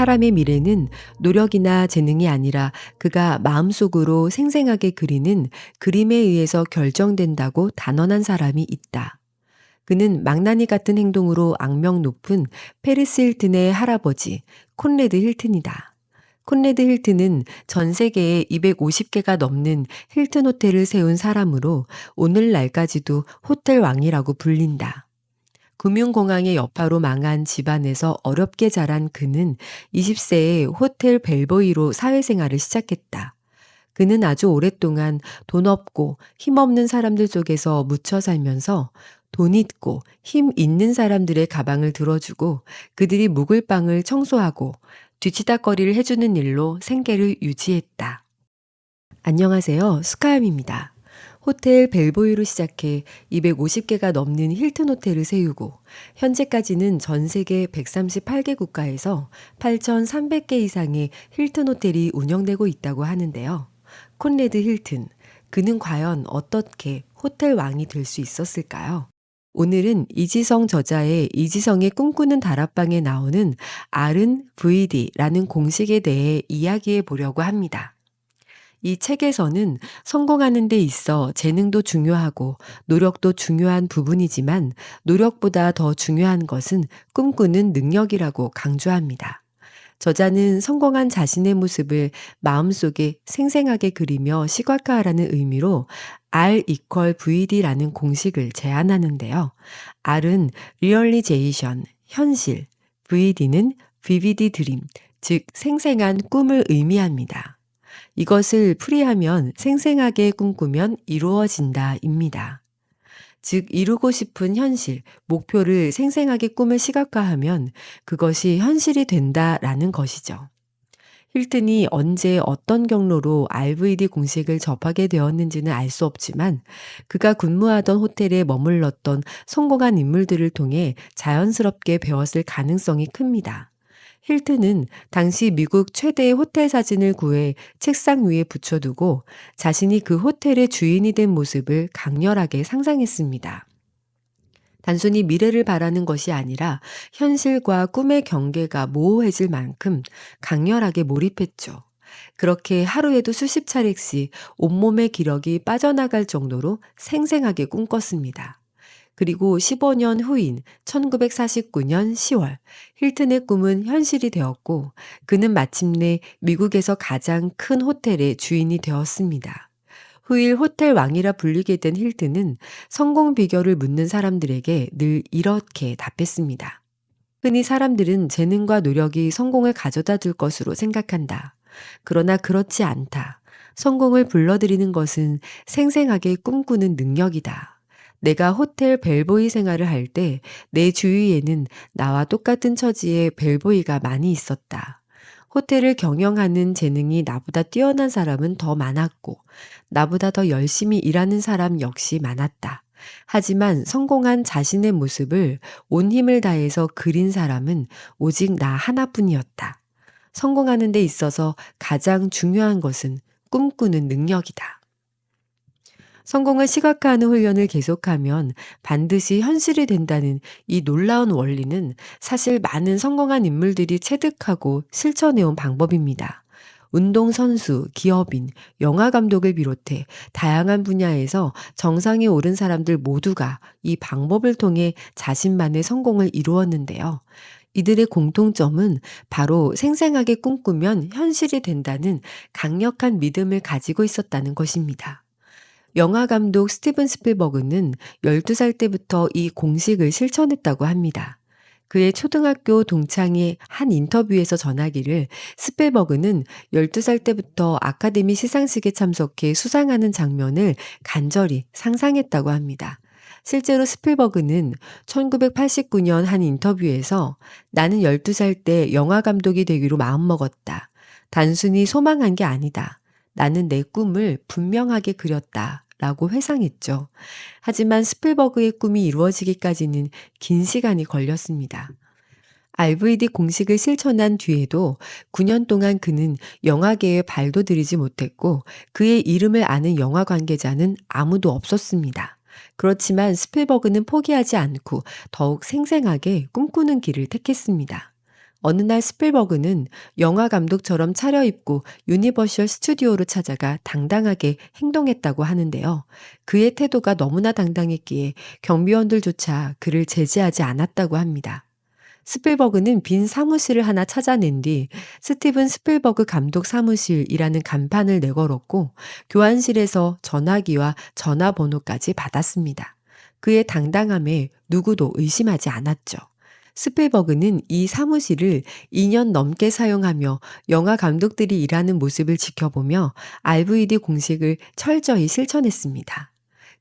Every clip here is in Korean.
사람의 미래는 노력이나 재능이 아니라 그가 마음속으로 생생하게 그리는 그림에 의해서 결정된다고 단언한 사람이 있다. 그는 망나니 같은 행동으로 악명 높은 페리스 힐튼의 할아버지 콘래드 힐튼이다. 콘래드 힐튼은 전 세계에 250개가 넘는 힐튼 호텔을 세운 사람으로 오늘날까지도 호텔 왕이라고 불린다. 금융공황의 여파로 망한 집안에서 어렵게 자란 그는 20세에 호텔 벨보이로 사회생활을 시작했다. 그는 아주 오랫동안 돈 없고 힘 없는 사람들 속에서 묻혀 살면서 돈 있고 힘 있는 사람들의 가방을 들어주고 그들이 묵을 방을 청소하고 뒤치다꺼리를 해주는 일로 생계를 유지했다. 안녕하세요. 스카염입니다. 호텔 벨보이로 시작해 250개가 넘는 힐튼 호텔을 세우고 현재까지는 전 세계 138개 국가에서 8,300개 이상의 힐튼 호텔이 운영되고 있다고 하는데요. 콘래드 힐튼, 그는 과연 어떻게 호텔 왕이 될 수 있었을까요? 오늘은 이지성 저자의 이지성의 꿈꾸는 다락방에 나오는 RNVD라는 공식에 대해 이야기해 보려고 합니다. 이 책에서는 성공하는 데 있어 재능도 중요하고 노력도 중요한 부분이지만 노력보다 더 중요한 것은 꿈꾸는 능력이라고 강조합니다. 저자는 성공한 자신의 모습을 마음속에 생생하게 그리며 시각화하라는 의미로 R=VD라는 공식을 제안하는데요. R은 Realization, 현실, VD는 Vivid Dream, 즉 생생한 꿈을 의미합니다. 이것을 풀이하면 생생하게 꿈꾸면 이루어진다입니다. 즉 이루고 싶은 현실, 목표를 생생하게 꿈을 시각화하면 그것이 현실이 된다라는 것이죠. 힐튼이 언제 어떤 경로로 RVD 공식을 접하게 되었는지는 알 수 없지만 그가 근무하던 호텔에 머물렀던 성공한 인물들을 통해 자연스럽게 배웠을 가능성이 큽니다. 힐튼은 당시 미국 최대의 호텔 사진을 구해 책상 위에 붙여두고 자신이 그 호텔의 주인이 된 모습을 강렬하게 상상했습니다. 단순히 미래를 바라는 것이 아니라 현실과 꿈의 경계가 모호해질 만큼 강렬하게 몰입했죠. 그렇게 하루에도 수십 차례씩 온몸의 기력이 빠져나갈 정도로 생생하게 꿈꿨습니다. 그리고 15년 후인 1949년 10월, 힐튼의 꿈은 현실이 되었고, 그는 마침내 미국에서 가장 큰 호텔의 주인이 되었습니다. 후일 호텔 왕이라 불리게 된 힐튼은 성공 비결을 묻는 사람들에게 늘 이렇게 답했습니다. 흔히 사람들은 재능과 노력이 성공을 가져다 줄 것으로 생각한다. 그러나 그렇지 않다. 성공을 불러들이는 것은 생생하게 꿈꾸는 능력이다. 내가 호텔 벨보이 생활을 할 때 내 주위에는 나와 똑같은 처지의 벨보이가 많이 있었다. 호텔을 경영하는 재능이 나보다 뛰어난 사람은 더 많았고 나보다 더 열심히 일하는 사람 역시 많았다. 하지만 성공한 자신의 모습을 온 힘을 다해서 그린 사람은 오직 나 하나뿐이었다. 성공하는 데 있어서 가장 중요한 것은 꿈꾸는 능력이다. 성공을 시각화하는 훈련을 계속하면 반드시 현실이 된다는 이 놀라운 원리는 사실 많은 성공한 인물들이 체득하고 실천해온 방법입니다. 운동선수, 기업인, 영화감독을 비롯해 다양한 분야에서 정상에 오른 사람들 모두가 이 방법을 통해 자신만의 성공을 이루었는데요. 이들의 공통점은 바로 생생하게 꿈꾸면 현실이 된다는 강력한 믿음을 가지고 있었다는 것입니다. 영화 감독 스티븐 스필버그는 12살 때부터 이 공식을 실천했다고 합니다. 그의 초등학교 동창이 한 인터뷰에서 전하기를 스필버그는 12살 때부터 아카데미 시상식에 참석해 수상하는 장면을 간절히 상상했다고 합니다. 실제로 스필버그는 1989년 한 인터뷰에서 나는 12살 때 영화 감독이 되기로 마음먹었다. 단순히 소망한 게 아니다. 나는 내 꿈을 분명하게 그렸다. 라고 회상했죠. 하지만 스필버그의 꿈이 이루어지기까지는 긴 시간이 걸렸습니다. RVD 공식을 실천한 뒤에도 9년 동안 그는 영화계에 발도 들이지 못했고 그의 이름을 아는 영화 관계자는 아무도 없었습니다. 그렇지만 스필버그는 포기하지 않고 더욱 생생하게 꿈꾸는 길을 택했습니다. 어느 날 스필버그는 영화 감독처럼 차려입고 유니버셜 스튜디오로 찾아가 당당하게 행동했다고 하는데요. 그의 태도가 너무나 당당했기에 경비원들조차 그를 제지하지 않았다고 합니다. 스필버그는 빈 사무실을 하나 찾아낸 뒤 스티븐 스필버그 감독 사무실이라는 간판을 내걸었고 교환실에서 전화기와 전화번호까지 받았습니다. 그의 당당함에 누구도 의심하지 않았죠. 스필버그는 이 사무실을 2년 넘게 사용하며 영화 감독들이 일하는 모습을 지켜보며 RVD 공식을 철저히 실천했습니다.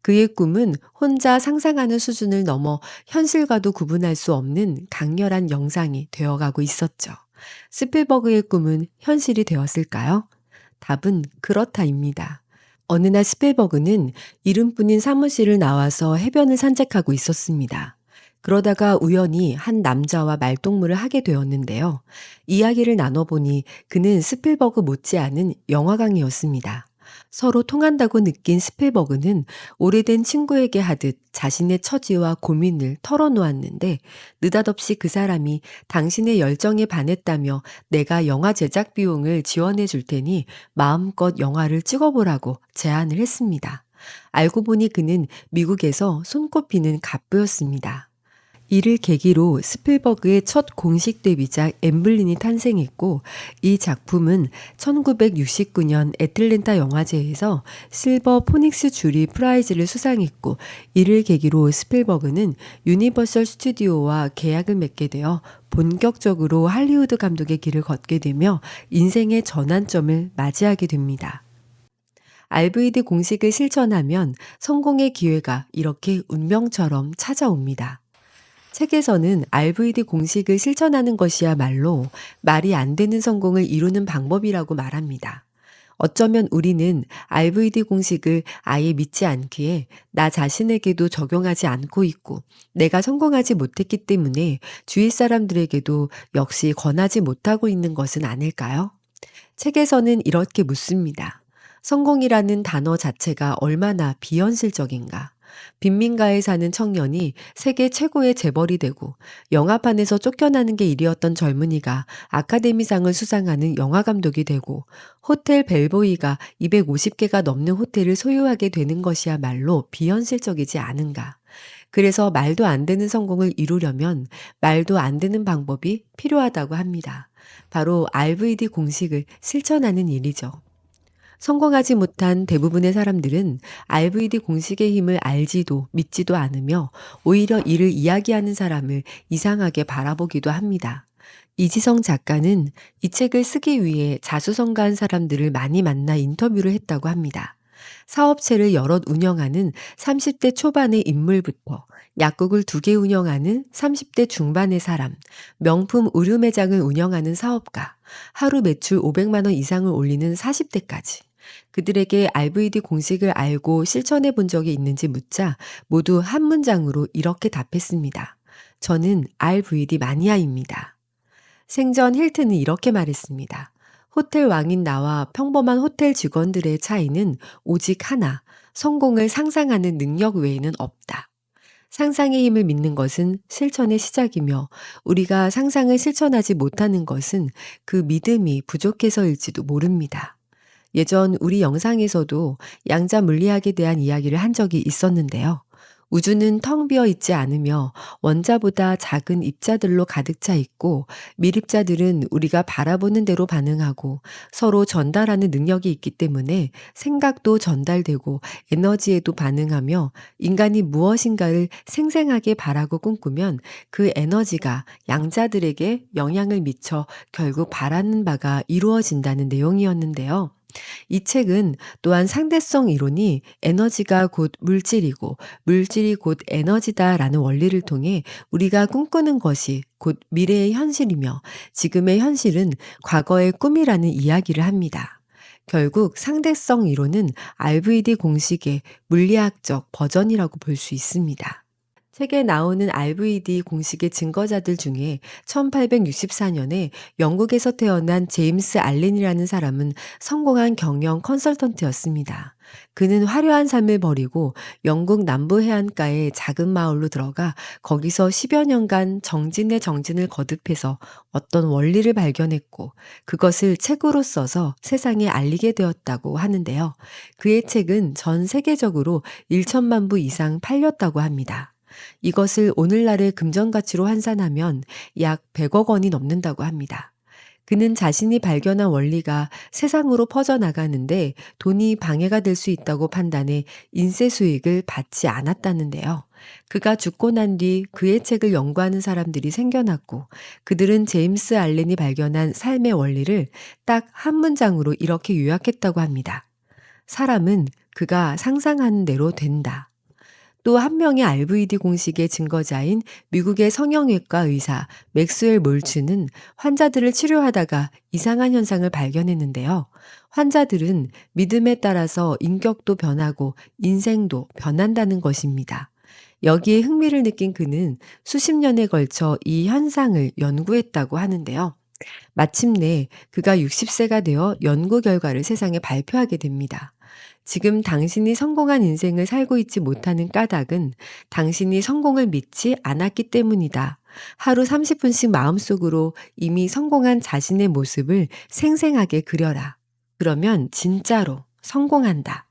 그의 꿈은 혼자 상상하는 수준을 넘어 현실과도 구분할 수 없는 강렬한 영상이 되어가고 있었죠. 스필버그의 꿈은 현실이 되었을까요? 답은 그렇다입니다. 어느 날 스필버그는 이름뿐인 사무실을 나와서 해변을 산책하고 있었습니다. 그러다가 우연히 한 남자와 말동무를 하게 되었는데요. 이야기를 나눠보니 그는 스필버그 못지않은 영화광이었습니다. 서로 통한다고 느낀 스필버그는 오래된 친구에게 하듯 자신의 처지와 고민을 털어놓았는데 느닷없이 그 사람이 당신의 열정에 반했다며 내가 영화 제작 비용을 지원해 줄 테니 마음껏 영화를 찍어보라고 제안을 했습니다. 알고 보니 그는 미국에서 손꼽히는 갑부였습니다. 이를 계기로 스필버그의 첫 공식 데뷔작 엠블린이 탄생했고 이 작품은 1969년 애틀랜타 영화제에서 실버 포닉스 주리 프라이즈를 수상했고 이를 계기로 스필버그는 유니버설 스튜디오와 계약을 맺게 되어 본격적으로 할리우드 감독의 길을 걷게 되며 인생의 전환점을 맞이하게 됩니다. RVD 공식을 실천하면 성공의 기회가 이렇게 운명처럼 찾아옵니다. 책에서는 RVD 공식을 실천하는 것이야말로 말이 안 되는 성공을 이루는 방법이라고 말합니다. 어쩌면 우리는 RVD 공식을 아예 믿지 않기에 나 자신에게도 적용하지 않고 있고 내가 성공하지 못했기 때문에 주위 사람들에게도 역시 권하지 못하고 있는 것은 아닐까요? 책에서는 이렇게 묻습니다. 성공이라는 단어 자체가 얼마나 비현실적인가? 빈민가에 사는 청년이 세계 최고의 재벌이 되고 영화판에서 쫓겨나는 게 일이었던 젊은이가 아카데미상을 수상하는 영화감독이 되고 호텔 벨보이가 250개가 넘는 호텔을 소유하게 되는 것이야말로 비현실적이지 않은가. 그래서 말도 안 되는 성공을 이루려면 말도 안 되는 방법이 필요하다고 합니다. 바로 RVD 공식을 실천하는 일이죠. 성공하지 못한 대부분의 사람들은 RVD 공식의 힘을 알지도 믿지도 않으며 오히려 이를 이야기하는 사람을 이상하게 바라보기도 합니다. 이지성 작가는 이 책을 쓰기 위해 자수성가한 사람들을 많이 만나 인터뷰를 했다고 합니다. 사업체를 여럿 운영하는 30대 초반의 인물부터 약국을 2개 운영하는 30대 중반의 사람, 명품 의류 매장을 운영하는 사업가, 하루 매출 500만 원 이상을 올리는 40대까지. 그들에게 RVD 공식을 알고 실천해 본 적이 있는지 묻자 모두 한 문장으로 이렇게 답했습니다. 저는 RVD 마니아입니다. 생전 힐튼은 이렇게 말했습니다. 호텔 왕인 나와 평범한 호텔 직원들의 차이는 오직 하나, 성공을 상상하는 능력 외에는 없다. 상상의 힘을 믿는 것은 실천의 시작이며 우리가 상상을 실천하지 못하는 것은 그 믿음이 부족해서일지도 모릅니다. 예전 우리 영상에서도 양자 물리학에 대한 이야기를 한 적이 있었는데요. 우주는 텅 비어 있지 않으며 원자보다 작은 입자들로 가득 차 있고 밀입자들은 우리가 바라보는 대로 반응하고 서로 전달하는 능력이 있기 때문에 생각도 전달되고 에너지에도 반응하며 인간이 무엇인가를 생생하게 바라고 꿈꾸면 그 에너지가 양자들에게 영향을 미쳐 결국 바라는 바가 이루어진다는 내용이었는데요. 이 책은 또한 상대성 이론이 에너지가 곧 물질이고 물질이 곧 에너지다라는 원리를 통해 우리가 꿈꾸는 것이 곧 미래의 현실이며 지금의 현실은 과거의 꿈이라는 이야기를 합니다. 결국 상대성 이론은 RVD 공식의 물리학적 버전이라고 볼 수 있습니다. 책에 나오는 RVD 공식의 증거자들 중에 1864년에 영국에서 태어난 제임스 알렌이라는 사람은 성공한 경영 컨설턴트였습니다. 그는 화려한 삶을 버리고 영국 남부 해안가의 작은 마을로 들어가 거기서 10여 년간 정진의 정진을 거듭해서 어떤 원리를 발견했고 그것을 책으로 써서 세상에 알리게 되었다고 하는데요. 그의 책은 전 세계적으로 1천만 부 이상 팔렸다고 합니다. 이것을 오늘날의 금전가치로 환산하면 약 100억 원이 넘는다고 합니다. 그는 자신이 발견한 원리가 세상으로 퍼져나가는데 돈이 방해가 될 수 있다고 판단해 인쇄 수익을 받지 않았다는데요. 그가 죽고 난 뒤 그의 책을 연구하는 사람들이 생겨났고 그들은 제임스 알렌이 발견한 삶의 원리를 딱 한 문장으로 이렇게 요약했다고 합니다. 사람은 그가 상상하는 대로 된다. 또 한 명의 RVD 공식의 증거자인 미국의 성형외과 의사 맥스웰 몰츠는 환자들을 치료하다가 이상한 현상을 발견했는데요. 환자들은 믿음에 따라서 인격도 변하고 인생도 변한다는 것입니다. 여기에 흥미를 느낀 그는 수십 년에 걸쳐 이 현상을 연구했다고 하는데요. 마침내 그가 60세가 되어 연구 결과를 세상에 발표하게 됩니다. 지금 당신이 성공한 인생을 살고 있지 못하는 까닭은 당신이 성공을 믿지 않았기 때문이다. 하루 30분씩 마음속으로 이미 성공한 자신의 모습을 생생하게 그려라. 그러면 진짜로 성공한다.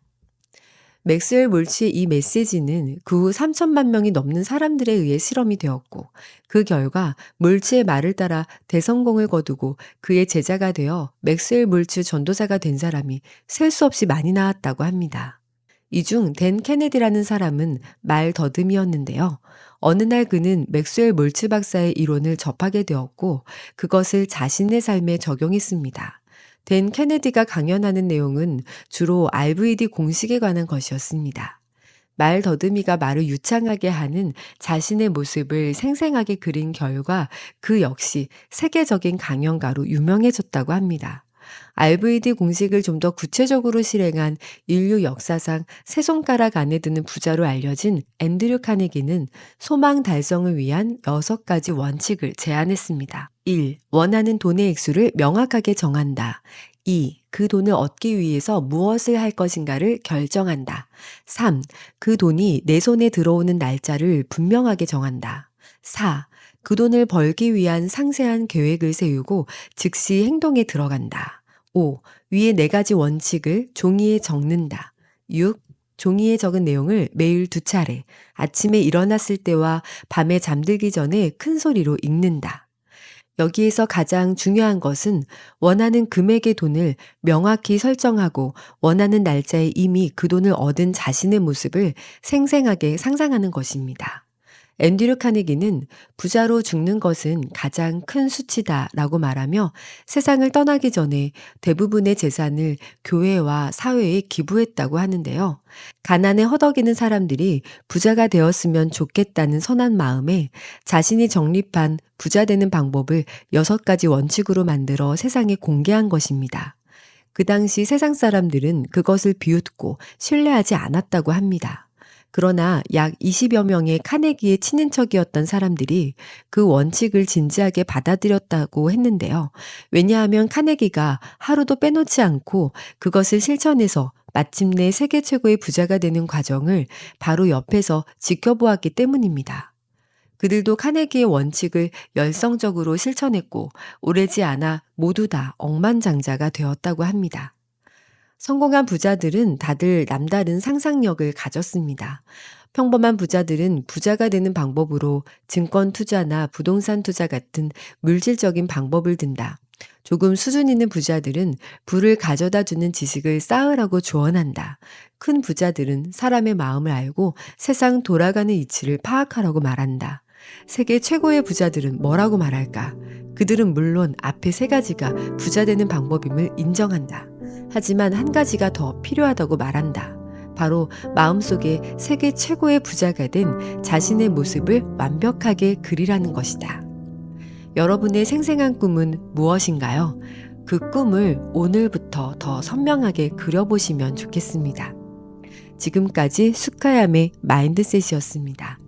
맥스웰 몰치의 이 메시지는 그 후 3천만 명이 넘는 사람들에 의해 실험이 되었고 그 결과 몰치의 말을 따라 대성공을 거두고 그의 제자가 되어 맥스웰 몰치 전도사가 된 사람이 셀 수 없이 많이 나왔다고 합니다. 이 중 댄 케네디라는 사람은 말 더듬이었는데요. 어느 날 그는 맥스웰 몰치 박사의 이론을 접하게 되었고 그것을 자신의 삶에 적용했습니다. 댄 케네디가 강연하는 내용은 주로 RVD 공식에 관한 것이었습니다. 말 더듬이가 말을 유창하게 하는 자신의 모습을 생생하게 그린 결과 그 역시 세계적인 강연가로 유명해졌다고 합니다. RVD 공식을 좀 더 구체적으로 실행한 인류 역사상 세 손가락 안에 드는 부자로 알려진 앤드류 카네기는 소망 달성을 위한 6가지 원칙을 제안했습니다. 1. 원하는 돈의 액수를 명확하게 정한다. 2. 그 돈을 얻기 위해서 무엇을 할 것인가를 결정한다. 3. 그 돈이 내 손에 들어오는 날짜를 분명하게 정한다. 4. 그 돈을 벌기 위한 상세한 계획을 세우고 즉시 행동에 들어간다. 5. 위의 4가지 원칙을 종이에 적는다. 6. 종이에 적은 내용을 매일 2차례, 아침에 일어났을 때와 밤에 잠들기 전에 큰 소리로 읽는다. 여기에서 가장 중요한 것은 원하는 금액의 돈을 명확히 설정하고 원하는 날짜에 이미 그 돈을 얻은 자신의 모습을 생생하게 상상하는 것입니다. 앤드류 카네기는 부자로 죽는 것은 가장 큰 수치다라고 말하며 세상을 떠나기 전에 대부분의 재산을 교회와 사회에 기부했다고 하는데요. 가난에 허덕이는 사람들이 부자가 되었으면 좋겠다는 선한 마음에 자신이 정립한 부자 되는 방법을 6가지 원칙으로 만들어 세상에 공개한 것입니다. 그 당시 세상 사람들은 그것을 비웃고 신뢰하지 않았다고 합니다. 그러나 약 20여 명의 카네기의 친인척이었던 사람들이 그 원칙을 진지하게 받아들였다고 했는데요. 왜냐하면 카네기가 하루도 빼놓지 않고 그것을 실천해서 마침내 세계 최고의 부자가 되는 과정을 바로 옆에서 지켜보았기 때문입니다. 그들도 카네기의 원칙을 열성적으로 실천했고 오래지 않아 모두 다 억만장자가 되었다고 합니다. 성공한 부자들은 다들 남다른 상상력을 가졌습니다. 평범한 부자들은 부자가 되는 방법으로 증권 투자나 부동산 투자 같은 물질적인 방법을 든다. 조금 수준 있는 부자들은 부를 가져다 주는 지식을 쌓으라고 조언한다. 큰 부자들은 사람의 마음을 알고 세상 돌아가는 이치를 파악하라고 말한다. 세계 최고의 부자들은 뭐라고 말할까? 그들은 물론 앞에 3가지가 부자 되는 방법임을 인정한다. 하지만 한 가지가 더 필요하다고 말한다. 바로 마음속에 세계 최고의 부자가 된 자신의 모습을 완벽하게 그리라는 것이다. 여러분의 생생한 꿈은 무엇인가요? 그 꿈을 오늘부터 더 선명하게 그려보시면 좋겠습니다. 지금까지 수카야의 마인드셋이었습니다.